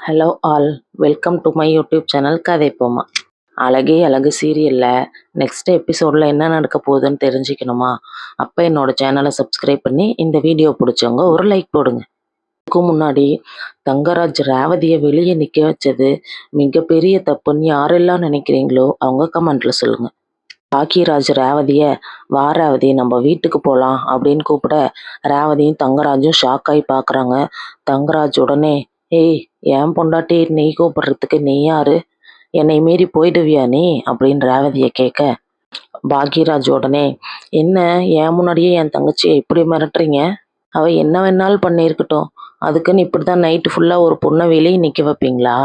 Hello all, welcome to my YouTube channel கதை போமா. அழகே அழகு சீரியலில் நெக்ஸ்ட் எபிசோடில் என்ன நடக்க போகுதுன்னு தெரிஞ்சுக்கணுமா? அப்போ என்னோட சேனலை சப்ஸ்கிரைப் பண்ணி இந்த வீடியோ பிடிச்சவங்க ஒரு லைக் போடுங்க. இதுக்கு முன்னாடி தங்கராஜ் ரேவதியை வெளியே நிற்க வச்சது மிகப்பெரிய தப்புன்னு யாரெல்லாம் நினைக்கிறீங்களோ அவங்க கமெண்ட்ல சொல்லுங்க. பாக்கியராஜ் ரேவதியை வா ரேவதி நம்ம வீட்டுக்கு போகலாம் அப்படின்னு கூப்பிட ரேவதியும் தங்கராஜும் ஷாக் ஆகி பார்க்குறாங்க. தங்கராஜ் உடனே, ஏய் என் பொண்டாட்டி நீ கூப்பிடுறதுக்கு நீ யாரு? என்னை மீறி போயிடுவியா நீ அப்படின்னு ரேவதியை கேட்க பாக்யராஜ் உடனே, என்ன என் முன்னாடியே என் தங்கச்சியை இப்படி மிரட்டுறீங்க? அவ என்ன வேணாலும் பண்ணியிருக்கட்டும், அதுக்குன்னு இப்படிதான் நைட்டு ஃபுல்லாக ஒரு பொண்ணை வெளியே நிற்க வைப்பீங்களா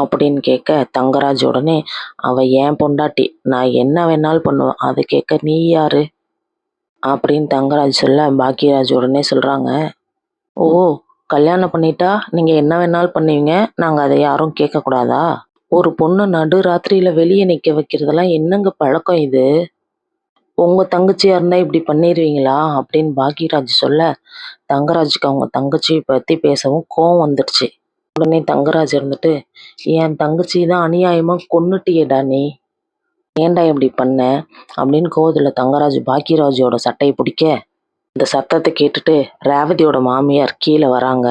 அப்படின்னு கேட்க தங்கராஜ் உடனே, அவ என் பொண்டாட்டி, நான் என்ன வேணாலும் பண்ணுவேன், அதை கேட்க நீ யாரு அப்படின்னு தங்கராஜ் சொல்ல பாக்யராஜ் உடனே சொல்றாங்க, ஓ கல்யாணம் பண்ணிட்டா நீங்க என்ன வேணாலும் பண்ணுவீங்க, நாங்க அதை யாரும் கேட்கக்கூடாதா? ஒரு பொண்ணு நடு ராத்திரியில வெளியே நிக்க வைக்கிறதெல்லாம் என்னங்க பழக்கம் இது? உங்க தங்கச்சியா இருந்தா இப்படி பண்ணிடுவீங்களா அப்படின்னு பாக்யராஜ் சொல்ல தங்கராஜுக்கு அவங்க தங்கச்சியை பத்தி பேசவும் கோவம் வந்துடுச்சு. உடனே தங்கராஜ் இருந்துட்டு, என் தங்கச்சி தான் அநியாயமா கொன்னுட்டியேடா நீ, ஏன்டா இப்படி பண்ண அப்படின்னு கோவத்துல தங்கராஜ் பாக்யராஜோட சட்டையை பிடிக்க இந்த சத்தத்தை கேட்டுட்டு ரேவதியோட மாமியார் கீழே வராங்க.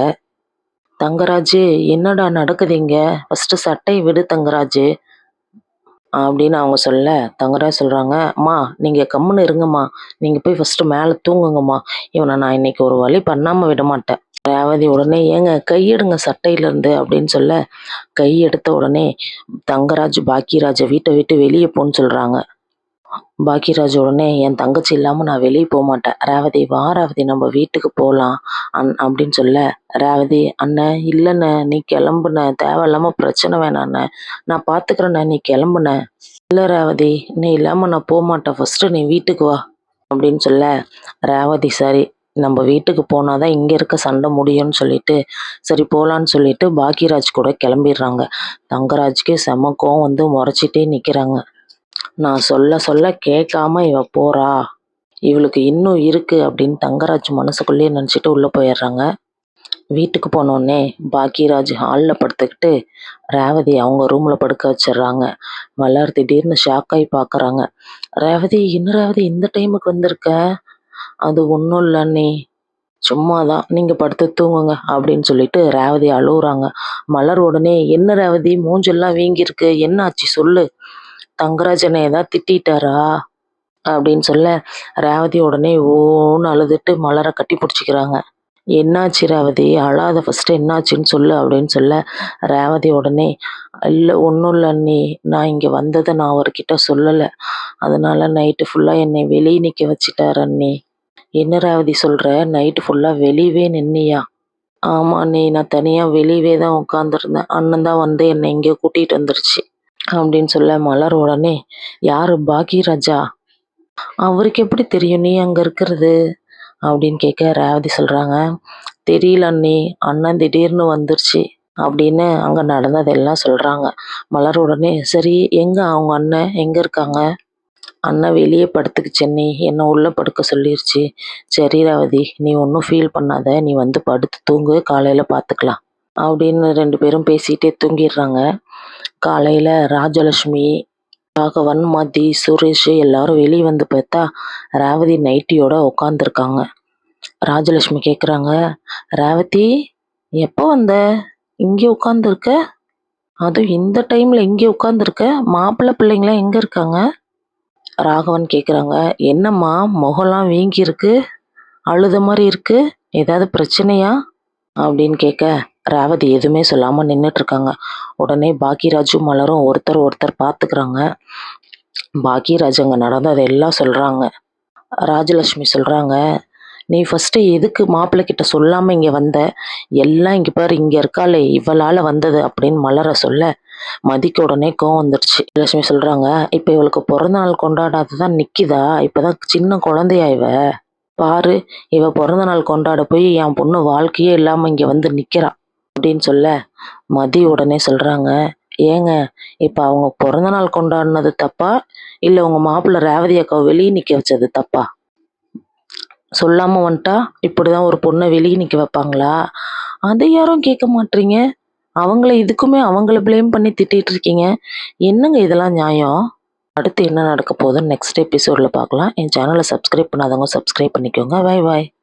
தங்கராஜு, என்னடா நடக்குதுங்க, ஃபர்ஸ்ட் சட்டையை விடு தங்கராஜு அப்படின்னு அவங்க சொல்ல தங்கராஜ் சொல்றாங்க, அம்மா நீங்க கம்முன்னு இருங்கம்மா, நீங்க போய் ஃபர்ஸ்ட் மேலே தூங்குங்கம்மா, இவனை நான் இன்னைக்கு ஒரு வழி பண்ணாம விட மாட்டேன். ரேவதி உடனே, ஏங்க கையெடுங்க சட்டையில இருந்து அப்படின்னு சொல்ல கை எடுத்த உடனே தங்கராஜ் பாக்யராஜை வீட்டை விட்டு வெளியே போன்னு சொல்றாங்க. பாக்யராஜ் உடனே, என் தங்கச்சி இல்லாம நான் வெளியே போக மாட்டேன், ரேவதி வா ரேவதி நம்ம வீட்டுக்கு போகலாம் அப்படின்னு சொல்ல ரேவதி, அண்ணன் இல்லைண்ணே நீ கிளம்புன, தேவையில்லாம பிரச்சனை வேணாண்ணே, நான் பாத்துக்கிறேண்ணே நீ கிளம்புன. இல்லை ரேவதி நீ இல்லாம நான் போக மாட்டேன், ஃபர்ஸ்ட் நீ வீட்டுக்கு வா அப்படின்னு சொல்ல ரேவதி சரி நம்ம வீட்டுக்கு போனாதான் இங்க இருக்க சண்டை முடியும்னு சொல்லிட்டு சரி போலான்னு சொல்லிட்டு பாக்யராஜ் கூட கிளம்பிடுறாங்க. தங்கராஜ்க்கு செம கோவம் வந்து முறைச்சிட்டே நிக்கிறாங்க. நான் சொல்ல சொல்ல கேட்காம இவ போறா, இவளுக்கு இன்னும் இருக்கு அப்படின்னு தங்கராஜ் மனசுக்குள்ளேயே நினச்சிட்டு உள்ள போயிடுறாங்க. வீட்டுக்கு போனோடனே பாக்யராஜ் ஹாலில் படுத்துக்கிட்டு ரேவதி அவங்க ரூம்ல படுக்க வச்சிடுறாங்க. மலர் திடீர்னு ஷாக் ஆகி பார்க்குறாங்க. ரேவதி என்ன ரேவதி இந்த டைமுக்கு வந்திருக்க? அது ஒன்றும் இல்லை நீ, சும்மாதான், நீங்க படுத்து தூங்குங்க அப்படின்னு சொல்லிட்டு ரேவதி அழுகுறாங்க. மலர் உடனே, என்ன ரேவதி மூஞ்செல்லாம் வீங்கிருக்கு, என்ன ஆச்சு சொல்லு, தங்கராஜனை ஏதாவது திட்டாரா அப்படின்னு சொல்ல ரேவதி உடனே ஓன்னு அழுதுட்டு மலரை கட்டி பிடிச்சிக்கிறாங்க. என்னாச்சு ரேவதி, அழாத ஃபர்ஸ்ட் என்னாச்சுன்னு சொல்லு அப்படின்னு சொல்ல ரேவதி உடனே, இல்லை ஒன்றும் இல்லை அண்ணி, நான் இங்கே வந்ததை நான் அவர்கிட்ட சொல்லலை, அதனால நைட்டு ஃபுல்லாக என்னை வெளியே நிற்க வச்சிட்டார் அண்ணி. என்ன ரேவதி சொல்ற, நைட்டு ஃபுல்லாக வெளியவே நின்னியா? ஆமா அண்ணி, நான் தனியாக வெளியவே தான் உட்காந்துருந்தேன், அண்ணன் தான் வந்து என்னை இங்கே கூட்டிகிட்டு வந்துருச்சு அப்படின்னு சொல்ல மலர் உடனே, யாரு பாக்யராஜா? அவருக்கு எப்படி தெரியும் நீ அங்க இருக்கிறது அப்படின்னு கேட்க ரேவதி சொல்றாங்க, தெரியல அண்ணி, அண்ணன் திடீர்னு வந்துருச்சு அப்படின்னு அங்க நடந்ததெல்லாம் சொல்றாங்க. மலர் உடனே, சரி எங்க அவங்க அண்ணன் எங்க இருக்காங்க? அண்ணன் வெளியே படுத்துக்கு சென்னை, என்ன உள்ள படுக்க சொல்லிருச்சு. சரி ரேவதி நீ ஒன்றும் ஃபீல் பண்ணாத, நீ வந்து படுத்து தூங்கு, காலையில பார்த்துக்கலாம் அப்படின்னு ரெண்டு பேரும் பேசிட்டே தூங்கிடுறாங்க. காலையில ராஜலட்சுமி, ராகவன், மதி, சுரேஷ் எல்லாரும் வெளியே வந்து பார்த்தா ரேவதி நைட்டியோட உட்காந்துருக்காங்க. ராஜலட்சுமி கேட்குறாங்க, ரேவதி எப்போ வந்த, இங்கே உட்காந்துருக்க, அதுவும் இந்த டைம்ல இங்கே உட்காந்துருக்க, மாப்பிள்ளை பிள்ளைங்களாம் எங்க இருக்காங்க? ராகவன் கேட்குறாங்க, என்னம்மா முகம்லாம் வீங்கி இருக்கு, அழுத மாதிரி இருக்கு, ஏதாவது பிரச்சனையா அப்படின்னு கேட்க ரேவதி எதுவுமே சொல்லாம நின்றுட்டு இருக்காங்க. உடனே பாக்யராஜும் மலரும் ஒருத்தர் ஒருத்தர் பார்த்துக்கிறாங்க. பாக்யராஜ் அங்க நடந்ததை எல்லாம் சொல்றாங்க. ராஜலட்சுமி சொல்றாங்க, நீ ஃபர்ஸ்ட் எதுக்கு மாப்பிள்ளை கிட்ட சொல்லாம இங்க வந்த, எல்லாம் இங்க பாரு இங்க இருக்காளே இவளால வந்தது அப்படின்னு மலர சொல்ல மதிக்கு உடனே கோவம் வந்துடுச்சு. லட்சுமி சொல்றாங்க, இப்ப இவளுக்கு பிறந்த நாள் கொண்டாடாததான் நிக்குதா, இப்பதான் சின்ன குழந்தையா இவ, பாரு இவ பிறந்த நாள் கொண்டாட போய் என் பொண்ணு வாழ்க்கையே இல்லாம இங்க வந்து நிக்கிறா அப்படின்னு சொல்ல மதி உடனே சொல்றாங்க, ஏங்க இப்ப அவங்க பிறந்த நாள் கொண்டாடினது தப்பா இல்ல உங்க மாப்பிள்ளை ரேவதி அக்காவை வெளியே நிக்க வச்சது தப்பா? சொல்லாம வந்துட்டா இப்படிதான் ஒரு பொண்ணை வெளியே நிக்க வைப்பாங்களா? அதை யாரும் கேட்க மாட்டீங்க, அவங்கள ப்ளேம் பண்ணி திட்டிட்டு இருக்கீங்க. என்னங்க இதெல்லாம் நியாயம்? அடுத்து என்ன நடக்க போகுதுன்னு நெக்ஸ்ட் எபிசோடில் பார்க்கலாம். என் சேனலை சப்ஸ்கிரைப் பண்ணாதவங்க சப்ஸ்கிரைப் பண்ணிக்கோங்க. பாய் பாய்.